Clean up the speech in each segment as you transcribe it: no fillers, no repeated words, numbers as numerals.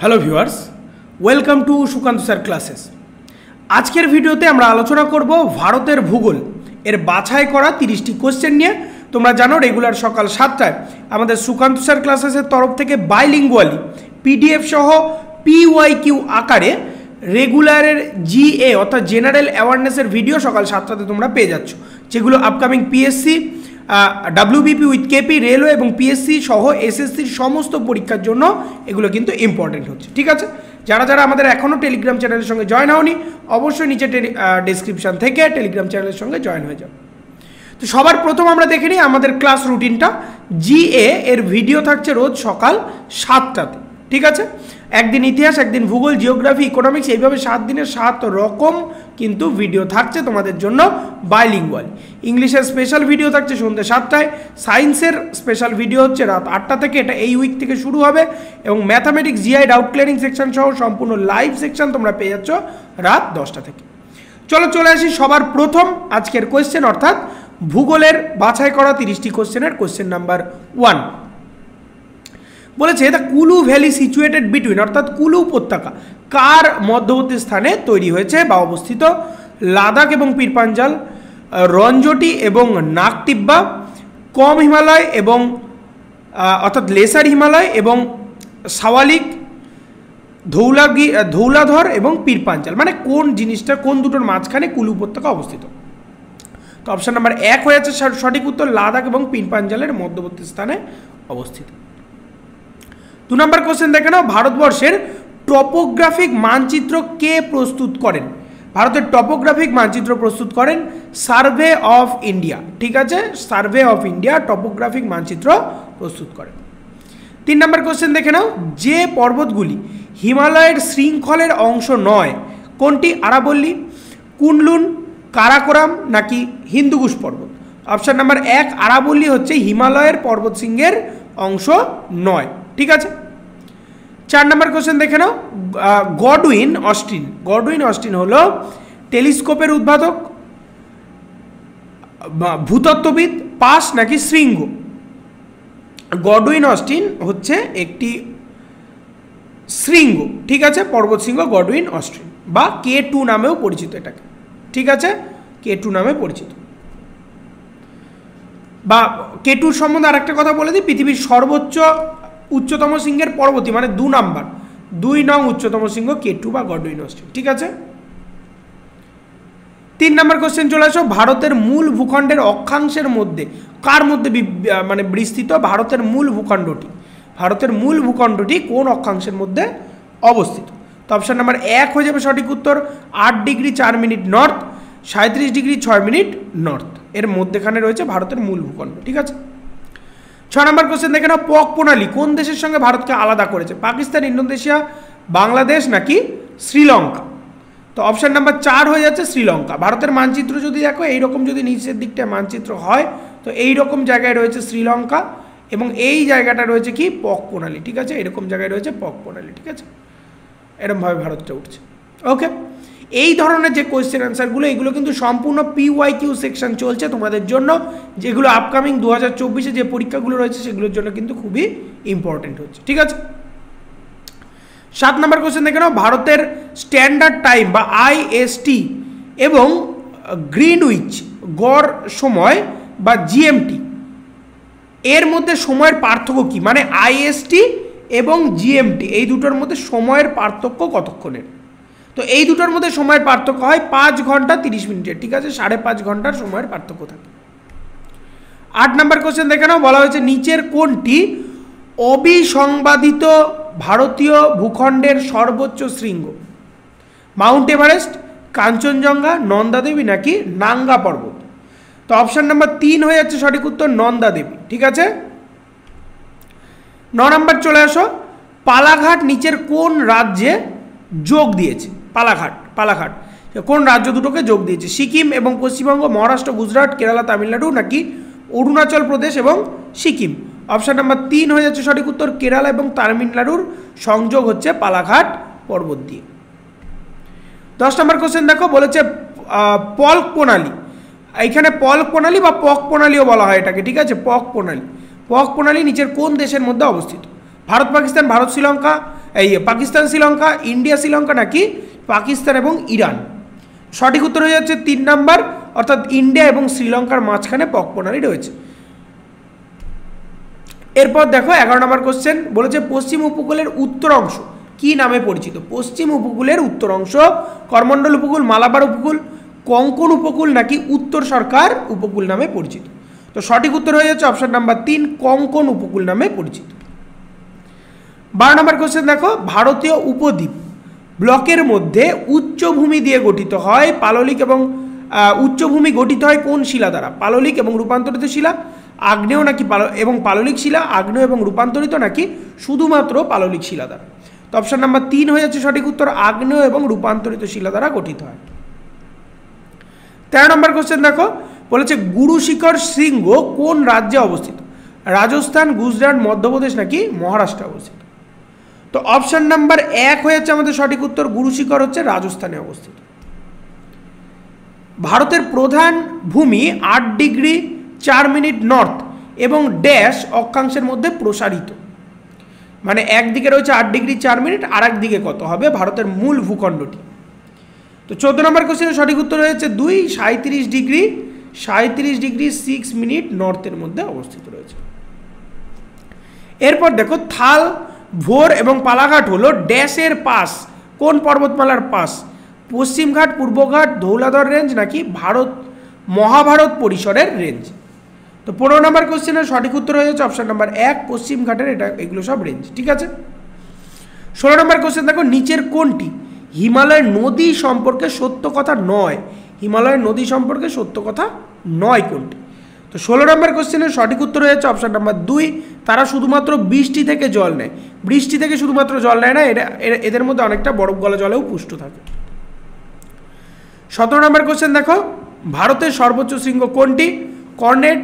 Hello viewers, welcome to Sukanta sir classes. আজকের ভিডিওতে আমরা আলোচনা করব ভারতের ভূগোল এর বাছাই করা 30টি কোশ্চেন নিয়ে। তোমরা জানো রেগুলার সকাল 7টায় আমাদের সুকান্ত স্যার ক্লাসেসের তরফ থেকে বাইলিঙ্গুয়ালি পিডিএফ সহ PYQ আকারে রেগুলারের জিএ অর্থাৎ জেনারেল অ্যাওয়ারনেসের ভিডিও সকাল 7টাতে তোমরা পেয়ে যাচ্ছ, যেগুলো upcoming PSC, WBP with KP, railway এবং পিএসসি সহ এসএসসির সমস্ত পরীক্ষার জন্য এগুলো কিন্তু ইম্পর্টেন্ট হচ্ছে। ঠিক আছে, যারা যারা আমাদের এখনও টেলিগ্রাম চ্যানেলের সঙ্গে জয়েন হওনি অবশ্যই নিচে ডেসক্রিপশান থেকে টেলিগ্রাম চ্যানেলের সঙ্গে জয়েন হয়ে যাও। তো সবার প্রথম আমরা দেখে নিই আমাদের ক্লাস রুটিনটা। জিএ এর ভিডিও থাকছে রোজ সকাল 7টাতে। ঠিক আছে, একদিন ইতিহাস, একদিন ভূগোল, জিওগ্রাফি, ইকোনমিক্স, এইভাবে 7 দিনের 7 রকম কিন্তু ভিডিও থাকছে তোমাদের জন্য বাইলিঙ্গুয়াল। ইংলিশের স্পেশাল ভিডিও থাকছে সন্ধ্যে 7টায়, সায়েন্সের স্পেশাল ভিডিও হচ্ছে রাত 8টা থেকে, এটা এই উইক থেকে শুরু হবে, এবং mathematics, GI, doubt clearing section সহ সম্পূর্ণ লাইভ সেকশন তোমরা পেয়ে যাচ্ছ রাত 10টা থেকে। চলে আসি সবার প্রথম আজকের কোয়েশ্চেন, অর্থাৎ ভূগোলের বাছাই করা 30টি কোশ্চেনের কোশ্চেন নাম্বার 1 বলেছে, the Kullu valley situated between, অর্থাৎ কুলু উপত্যকা কার মধ্যবর্তী স্থানে তৈরি হয়েছে বা অবস্থিত? লাদাখ এবং পীরপাঞ্জাল, রঞ্জটি এবং নাগটিব্বা, কম হিমালয় এবং অর্থাৎ লেসার হিমালয় এবং সাওয়ালিক, ধৌলাধর এবং পীরপাঞ্জাল, মানে কোন জিনিসটা কোন দুটোর মাঝখানে কুলু উপত্যকা অবস্থিত? তো অপশান নাম্বার 1 হয়ে যাচ্ছে সঠিক উত্তর, লাদাখ এবং পীরপাঞ্জালের মধ্যবর্তী স্থানে অবস্থিত। 2 নম্বর কোশ্চেন দেখে নাও, ভারতবর্ষের টপোগ্রাফিক মানচিত্র কে প্রস্তুত করেন? ভারতের টপোগ্রাফিক মানচিত্র প্রস্তুত করেন সার্ভে অফ ইন্ডিয়া। ঠিক আছে, সার্ভে অফ ইন্ডিয়া টপোগ্রাফিক মানচিত্র প্রস্তুত করেন। 3 নম্বর কোশ্চেন দেখে নাও, যে পর্বতগুলি হিমালয়ের শৃঙ্খলের অংশ নয় কোনটি? আরাবল্লী, কুনলুন, কারাকোরাম নাকি হিন্দুকুশ পর্বত? অপশান নাম্বার 1 আরাবল্লী হচ্ছে হিমালয়ের পর্বতশৃঙ্গের অংশ নয়। ঠিক আছে, 4 নম্বর কোশ্চেন দেখে নাও, গডউইন অস্টিন হলো টেলিস্কোপের উদ্ভাবক, ভূতত্ত্ববিদ, পাস নাকি শৃঙ্গ? গডউইন অস্টিন হচ্ছে একটি শৃঙ্গ। ঠিক আছে, পর্বত শৃঙ্গ গডউইন অস্টিন বা K2 নামেও পরিচিত এটাকে। ঠিক আছে, K2 নামে পরিচিত। বা K2 সম্বন্ধে আরেকটা কথা বলে দিই, পৃথিবীর সর্বোচ্চ উচ্চতম শৃঙ্গের পর্বতী, মানে 2 নং উচ্চতম শৃঙ্গ K2 বা গডউইন অস্টিন। ঠিক আছে, 3 নম্বর কোশ্চেন চলে আসো, ভারতের মূল ভূখণ্ডের অক্ষাংশের মধ্যে কার মধ্যে মানে বিস্তৃত ভারতের মূল ভূখণ্ডটি কোন অক্ষাংশের মধ্যে অবস্থিত? তো অপশান নাম্বার 1 হয়ে যাবে সঠিক উত্তর, 8 degree 4 minute north, 37 degree 6 minute north, এর মধ্যেখানে রয়েছে ভারতের মূল ভূখণ্ড। ঠিক আছে, 6 নম্বর কোশ্চেন দেখে নাও, পক প্রণালী কোন দেশের সঙ্গে ভারতকে আলাদা করেছে? পাকিস্তান, ইন্দোনেশিয়া, বাংলাদেশ নাকি শ্রীলঙ্কা? তো অপশান নাম্বার 4 হয়ে যাচ্ছে শ্রীলঙ্কা। ভারতের মানচিত্র যদি দেখো এইরকম, যদি নিচের দিকটায় মানচিত্র হয় তো এইরকম জায়গায় রয়েছে শ্রীলঙ্কা, এবং এই জায়গাটা রয়েছে কি পক প্রণালী। ঠিক আছে, এরকম জায়গায় রয়েছে পক প্রণালী। ঠিক আছে, এরকমভাবে ভারতটা উঠছে। ওকে, এই ধরনের যে কোয়েশ্চেন অ্যান্সারগুলো এগুলো কিন্তু সম্পূর্ণ PYQ সেকশন চলছে তোমাদের জন্য, যেগুলো আপকামিং 2024-এ যে পরীক্ষাগুলো রয়েছে সেগুলোর জন্য কিন্তু খুবই ইম্পর্টেন্ট হচ্ছে। ঠিক আছে, 7 নম্বর কোয়েশ্চেন দেখে নাও, ভারতের স্ট্যান্ডার্ড টাইম বা IST এবং গ্রিনউইচ গড় সময় বা GMT এর মধ্যে সময়ের পার্থক্য কি? মানে IST এবং GMT এই দুটোর মধ্যে সময়ের পার্থক্য কতক্ষণের? তো এই দুটোর মধ্যে সময়ের পার্থক্য হয় 5 ঘন্টা 30 মিনিটের। ঠিক আছে, 5.5 ঘন্টার সময়ের পার্থক্য থাকে। 8 নম্বর কোশ্চেন দেখে নাও, বলা হয়েছে নিচের কোনটি অবিসংবাদিত ভারতীয় ভূখণ্ডের সর্বোচ্চ শৃঙ্গ? মাউন্ট এভারেস্ট, কাঞ্চনজঙ্ঘা, নন্দাদেবী নাকি নাঙ্গা পর্বত? তো অপশান নাম্বার 3 হয়ে যাচ্ছে সঠিক উত্তর, নন্দাদেবী। ঠিক আছে, 9 নম্বর চলে আসো, পালাঘাট নিচের কোন রাজ্যে যোগ দিয়েছে? পালাঘাট কোন রাজ্য দুটোকে যোগ দিয়েছে? সিকিম এবং পশ্চিমবঙ্গ, মহারাষ্ট্র, গুজরাট, কেরালা, তামিলনাড়ু নাকি অরুণাচল প্রদেশ এবং সিকিম? অপশান নাম্বার 3 হয়ে যাচ্ছে সঠিক উত্তর, কেরালা এবং তামিলনাড়ুর সংযোগ হচ্ছে পালাঘাট পর্বত দিয়ে। 10 নম্বর কোশ্চেন দেখো, বলেছে পলক প্রণালী, এইখানে পলক প্রণালী বা পক প্রণালীও বলা হয় এটাকে। ঠিক আছে, পক প্রণালী নিচের কোন দেশের মধ্যে অবস্থিত? ভারত, পাকিস্তান, ভারত, শ্রীলঙ্কা, এই পাকিস্তান শ্রীলঙ্কা, ইন্ডিয়া শ্রীলঙ্কা নাকি পাকিস্তান এবং ইরান? সঠিক উত্তর হয়ে যাচ্ছে 3 নাম্বার, অর্থাৎ ইন্ডিয়া এবং শ্রীলঙ্কার মাঝখানে পকপ্রণালী রয়েছে। এরপর দেখো 11 নম্বর কোশ্চেন বলেছে পশ্চিম উপকূলের উত্তর অংশ কি নামে পরিচিত? পশ্চিম উপকূলের উত্তর অংশ করমণ্ডল উপকূল, মালাবার উপকূল, কোঙ্কণ উপকূল নাকি উত্তর সরকার উপকূল নামে পরিচিত? তো সঠিক উত্তর হয়ে যাচ্ছে অপশন নাম্বার 3, কোঙ্কণ উপকূল নামে পরিচিত। 12 নম্বর কোশ্চেন দেখো ভারতীয় উপদ্বীপ ব্লকের মধ্যে উচ্চভূমি দিয়ে গঠিত হয় পাললিক এবং উচ্চভূমি গঠিত হয় কোন শিলা দ্বারা? পাললিক এবং রূপান্তরিত শিলা, আগ্নেয় নাকি এবং পাললিক শিলা, আগ্নেয় এবং রূপান্তরিত নাকি শুধুমাত্র পাললিক শিলা দ্বারা? তো অপশন নাম্বার 3 হয়ে যাচ্ছে সঠিক উত্তর, আগ্নেয় এবং রূপান্তরিত শিলা দ্বারা গঠিত হয়। 13 নম্বর কোশ্চেন দেখো বলেছে গুরু শিখর শৃঙ্গ কোন রাজ্যে অবস্থিত? রাজস্থান, গুজরাট, মধ্যপ্রদেশ নাকি মহারাষ্ট্রে অবস্থিত? তো অপশন নাম্বার 1 হয়ে যাচ্ছে আমাদের সঠিক উত্তর, গুরু শিখর হচ্ছে রাজস্থানে অবস্থিত। ভারতের প্রধান ভূমি 8 ডিগ্রি 4 মিনিট নর্থ এবং ড্যাশ অক্ষাংশের মধ্যে প্রসারিত, মানে একদিকে রয়েছে 8 ডিগ্রি 4 মিনিট, আর একদিকে কত হবে ভারতের মূল ভূখণ্ডটি? তো 14 নম্বর কোশ্চেনের সঠিক উত্তর হয়েছে 2, 37 ডিগ্রি 6 মিনিট নর্থের মধ্যে অবস্থিত রয়েছে। এরপর দেখো থাল, ভোর এবং পালাঘাট হলো ড্যাশের পাস, কোন পর্বতমালার পাস? পশ্চিমঘাট, পূর্বঘাট, ধৌলাধর রেঞ্জ নাকি মহাভারত পরিসরের রেঞ্জ? তো 15 নম্বর কোশ্চেনের সঠিক উত্তর হয়ে যাচ্ছে অপশন নাম্বার 1, পশ্চিমঘাটের, এগুলো সব রেঞ্জ, ঠিক আছে। 16 নম্বর কোশ্চেন দেখো নিচের কোনটি হিমালয়ের নদী সম্পর্কে সত্য কথা নয়? হিমালয়ের নদী সম্পর্কে সত্য কথা নয় কোনটি? তো 16 নম্বর কোশ্চেনের সঠিক উত্তর হয়ে যাচ্ছে অপশন নাম্বার 2, তারা শুধুমাত্র বৃষ্টি থেকে জল নেয়। বৃষ্টি থেকে শুধুমাত্র জল নেয় না, এদের মধ্যে অনেকটা বরফ গলা জলেও পুষ্ট থাকে। 17 নম্বর কোশ্চেন দেখো ভারতের সর্বোচ্চ শৃঙ্গ কোনটি? কর্নেট,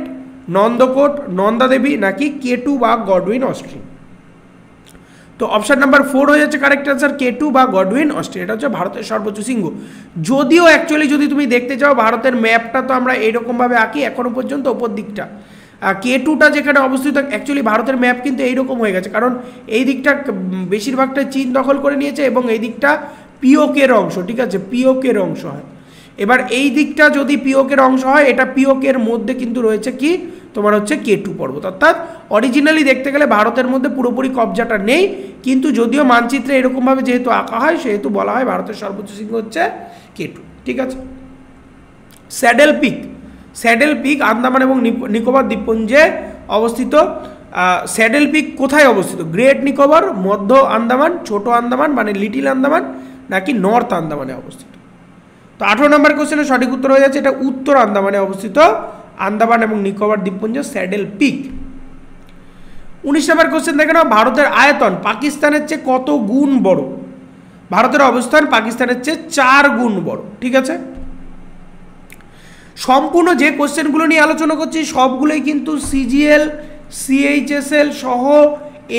নন্দকোট, নন্দাদেবী নাকি কেটু বা গডউইন অস্ট্রিন? তো অপশন নাম্বার 4 হয়ে যাচ্ছে কারেক্ট অ্যান্সার, কেটু বা গডউইন অস্ট্রিন, এটা হচ্ছে ভারতের সর্বোচ্চ শৃঙ্গ। যদিও অ্যাকচুয়ালি যদি তুমি দেখতে চাও ভারতের ম্যাপটা তো আমরা এইরকমভাবে আঁকি এখনো পর্যন্ত ওপর দিকটা, কেটুটা যেখানে অবস্থিত, অ্যাকচুয়ালি ভারতের ম্যাপ কিন্তু এইরকম হয়ে গেছে, কারণ এই দিকটা বেশিরভাগটা চীন দখল করে নিয়েছে এবং এই দিকটা পিওকের অংশ, ঠিক আছে, পিওকের অংশ হয়। এবার এই দিকটা যদি পিওকের অংশ হয়, এটা পিওকের মধ্যে কিন্তু রয়েছে কি তোমার হচ্ছে কেটু পর্বত, অর্থাৎ অরিজিনালি দেখতে গেলে ভারতের মধ্যে পুরোপুরি কবজাটা নেই, কিন্তু যদিও মানচিত্রে এরকমভাবে যেহেতু আঁকা হয় সেহেতু বলা হয় ভারতের সর্বোচ্চ শৃঙ্গ হচ্ছে কেটু, ঠিক আছে। স্যাডেল পিক আন্দামান এবং নিকোবর দ্বীপপুঞ্জে অবস্থিত। স্যাডেল পিক কোথায় অবস্থিত? গ্রেট নিকোবর, মধ্য আন্দামান, ছোট আন্দামান মানে লিটিল আন্দামান নাকি নর্থ আন্দামানে অবস্থিত? তো 18 নম্বর কোশ্চেনের সঠিক উত্তর হয়ে যাচ্ছে এটা উত্তর আন্দামানে অবস্থিত, আন্দামান এবং নিকোবর দ্বীপপুঞ্জ স্যাডেল পিক। 19 নম্বর কোশ্চেন দেখে নাও ভারতের আয়তন পাকিস্তানের চেয়ে কত গুণ বড়? ভারতের অবস্থান পাকিস্তানের চেয়ে 4 গুণ বড়, ঠিক আছে। সম্পূর্ণ যে কোশ্চেনগুলো নিয়ে আলোচনা করছি সবগুলোই কিন্তু সিজিএল, সিএইচএসএল সহ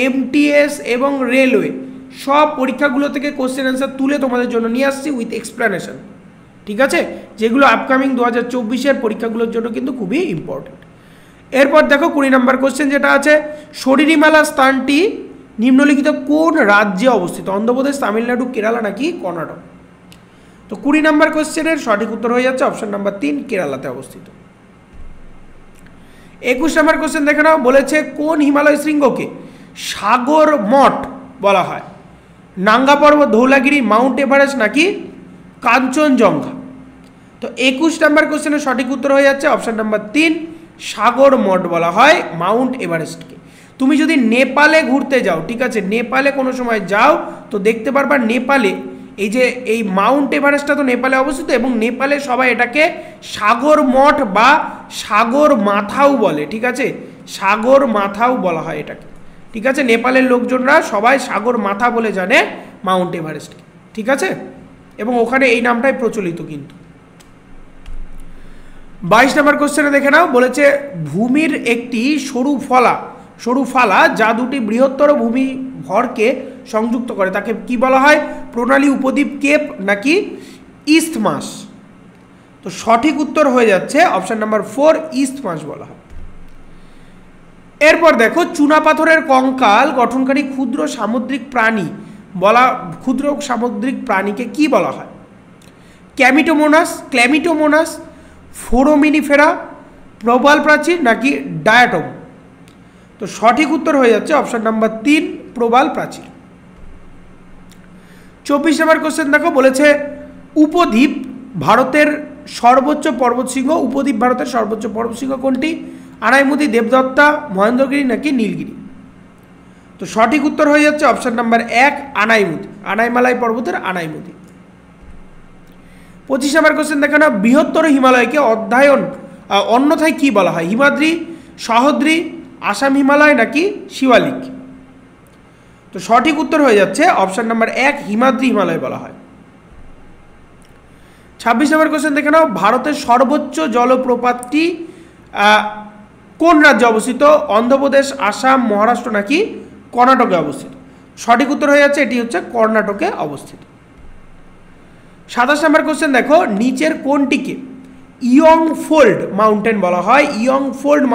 এমটিএস এবং রেলওয়ে সব পরীক্ষাগুলো থেকে কোশ্চেন অ্যান্সার তুলে তোমাদের জন্য নিয়ে আসছি উইথ এক্সপ্লেনেশন, ঠিক আছে, যেগুলো আপকামিং 2024-এর পরীক্ষাগুলোর জন্য কিন্তু খুবই ইম্পর্টেন্ট। এরপর দেখো 20 নম্বর কোশ্চেন যেটা আছে শরীরিমালা স্থানটি নিম্নলিখিত কোন রাজ্যে অবস্থিত? অন্ধ্রপ্রদেশ, তামিলনাড়ু, কেরালা নাকি কর্ণাটক? তো 20 নম্বর কোশ্চেনের সঠিক উত্তর হয়ে যাচ্ছে অপশন নাম্বার 3, কেরালাতে অবস্থিত। 21 নম্বর কোশ্চেন দেখে নাও বলেছে কোন হিমালয় শৃঙ্গকে সাগর মঠ বলা হয়? নাঙ্গা পর্বত, ধৌলাগিরি, মাউন্ট এভারেস্ট নাকি কাঞ্চনজঙ্ঘা? তো 21 নম্বর কোশ্চেনের সঠিক উত্তর হয়ে যাচ্ছে অপশন নাম্বার 3, সাগর মঠ বলা হয় মাউন্ট এভারেস্টকে। তুমি যদি নেপালে ঘুরতে যাও, ঠিক আছে, নেপালে কোনো সময় যাও তো দেখতে পারবা নেপালে এই মাউন্ট এভারেস্টটা তো নেপালে অবস্থিত এবং নেপালে সবাই এটাকে সাগর মঠ বা সাগর মাথাও বলে, ঠিক আছে, সাগর মাথাও বলা হয় এটাকে, ঠিক আছে। নেপালের লোকজনরা সবাই সাগর মাথা বলে জানে মাউন্ট এভারেস্টকে, ঠিক আছে, এবং ওখানে এই নামটাই প্রচলিত কিন্তু। 22 নম্বর কোশ্চেনে দেখে নাও বলেছে ভূমির একটি সরু ফালা যা দুটি বৃহত্তর ভূমি ভরকে সংযুক্ত করে তাকে কি বলা হয়? প্রণালী, উপদ্বীপ, কেপ নাকি ইস্থমাস? তো সঠিক উত্তর হয়ে যাচ্ছে অপশন নাম্বার 4, ইস্থমাস বলা হয়। এরপর দেখো চুনাপাথরের কঙ্কাল গঠনকারী ক্ষুদ্র সামুদ্রিক প্রাণী বলা ক্ষুদ্র সামুদ্রিক প্রাণীকে কি বলা হয়? ক্ল্যামিটোমোনাস, ফোরামিনিফেরা, প্রবাল প্রাচীর নাকি ডায়াটম? তো সঠিক উত্তর হয়ে যাচ্ছে অপশন নাম্বার 3 প্রবাল প্রাচীর। 24 নম্বর কোশ্চেন দেখো, বলেছে উপদ্বীপ ভারতের সর্বোচ্চ পর্বতশৃঙ্গ। উপদ্বীপ ভারতের সর্বোচ্চ পর্বতশৃঙ্গ কোনটি? আনাইমুদি, দেবদত্তা, মহেন্দ্রগিরি নাকি নীলগিরি? তো সঠিক উত্তর হয়ে যাচ্ছে অপশন নাম্বার 1 আনাইমুদি, আনাইমালাই পর্বতের আনাইমুদি। 25 নম্বর কোশ্চেন দেখো না, বৃহত্তর হিমালয়কে অন্যথায় কি বলা হয়? হিমাদ্রি, সহদ্রি, আসাম হিমালয় নাকি শিওয়ালিক? তো সঠিক উত্তর হয়ে যাচ্ছে অপশন নাম্বার 1 হিমাদ্রি হিমালয় বলা হয়। 26 নম্বর কোশ্চেন দেখে নাও, ভারতের সর্বোচ্চ জলপ্রপাতটি কোন রাজ্যে অবস্থিত? অন্ধ্রপ্রদেশ, আসাম, মহারাষ্ট্র নাকি কর্ণাটকে অবস্থিত? সঠিক উত্তর হয়ে যাচ্ছে এটি হচ্ছে কর্ণাটকে অবস্থিত। 27 নম্বর কোশ্চেন দেখো, নিচের কোনটিকে ইয়ং ফোল্ড মাউন্টেন বলা হয়? ইয়ং ফোল্ড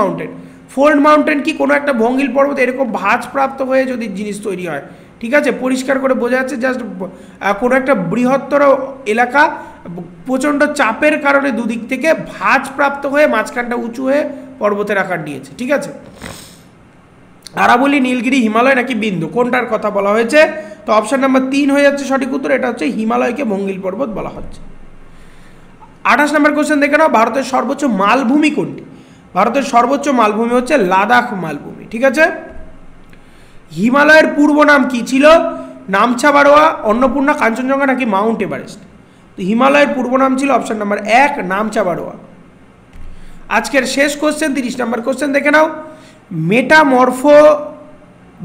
মাউন্টেন কি কোনো একটা ভঙ্গিল পর্বত এরকম ভাঁজপ্রাপ্ত হয়ে যদি জিনিস তৈরি হয়, ঠিক আছে, পরিষ্কার করে বোঝা যাচ্ছে জাস্ট কোনো একটা বৃহত্তর এলাকা প্রচণ্ড চাপের কারণে দুদিক থেকে ভাঁজপ্রাপ্ত হয়ে মাঝখানটা উঁচু হয়ে পর্বতের আকার নিয়েছে, ঠিক আছে। আরাবলি, নীলগিরি, হিমালয় নাকি বিন্দু, কোনটার কথা বলা হয়েছে? তো অপশন নাম্বার 3 হয়ে যাচ্ছে সঠিক উত্তর, এটা হচ্ছে হিমালয়কে ভঙ্গিল পর্বত বলা হচ্ছে। 28 নম্বর কোশ্চেন দেখে নাও, ভারতের সর্বোচ্চ মালভূমি কোনটি? ভারতের সর্বোচ্চ মালভূমি হচ্ছে লাদাখ মালভূমি, ঠিক আছে। হিমালয়ের পূর্ব নাম কি ছিল? নামচা বারোয়া, অন্নপূর্ণা, কাঞ্চনজঙ্ঘা নাকি মাউন্ট এভারেস্ট? তো হিমালয়ের পূর্ব নাম ছিল অপশন নাম্বার 1 নামচা বারোয়া। আজকের শেষ কোশ্চেন 30 নম্বর কোশ্চেন দেখে নাও,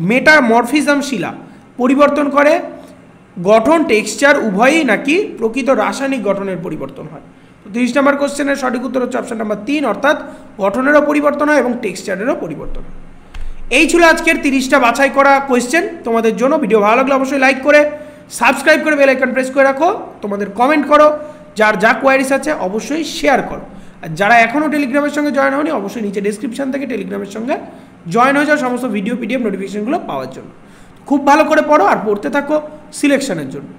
মেটামরফিজম শিলা পরিবর্তন করে গঠন, টেক্সচার উভয়ই নাকি প্রকৃত রাসায়নিক গঠনের পরিবর্তন হয়? তো 30 নম্বর কোশ্চেনের সঠিক উত্তর হচ্ছে অপশন নাম্বার 3, অর্থাৎ গঠনেরও পরিবর্তন হয় এবং টেক্সচারেরও পরিবর্তন হয়। এই ছিল আজকের 30টা বাছাই করা কোয়েশ্চেন তোমাদের জন্য। ভিডিও ভালো লাগলে অবশ্যই লাইক করে সাবস্ক্রাইব করে বেল আইকন প্রেস করে রাখো, তোমাদের কমেন্ট করো, যার যা কোয়ারিস আছে অবশ্যই শেয়ার করো। আর যারা এখনও টেলিগ্রামের সঙ্গে জয়েন হয়নি অবশ্যই নিচে ডেসক্রিপশন থেকে টেলিগ্রামের সঙ্গে জয়েন হয়ে যাও সমস্ত ভিডিও PDF নোটিফিকেশনগুলো পাওয়ার জন্য। খুব ভালো করে পড়ো আর পড়তে থাকো সিলেকশনের জন্য।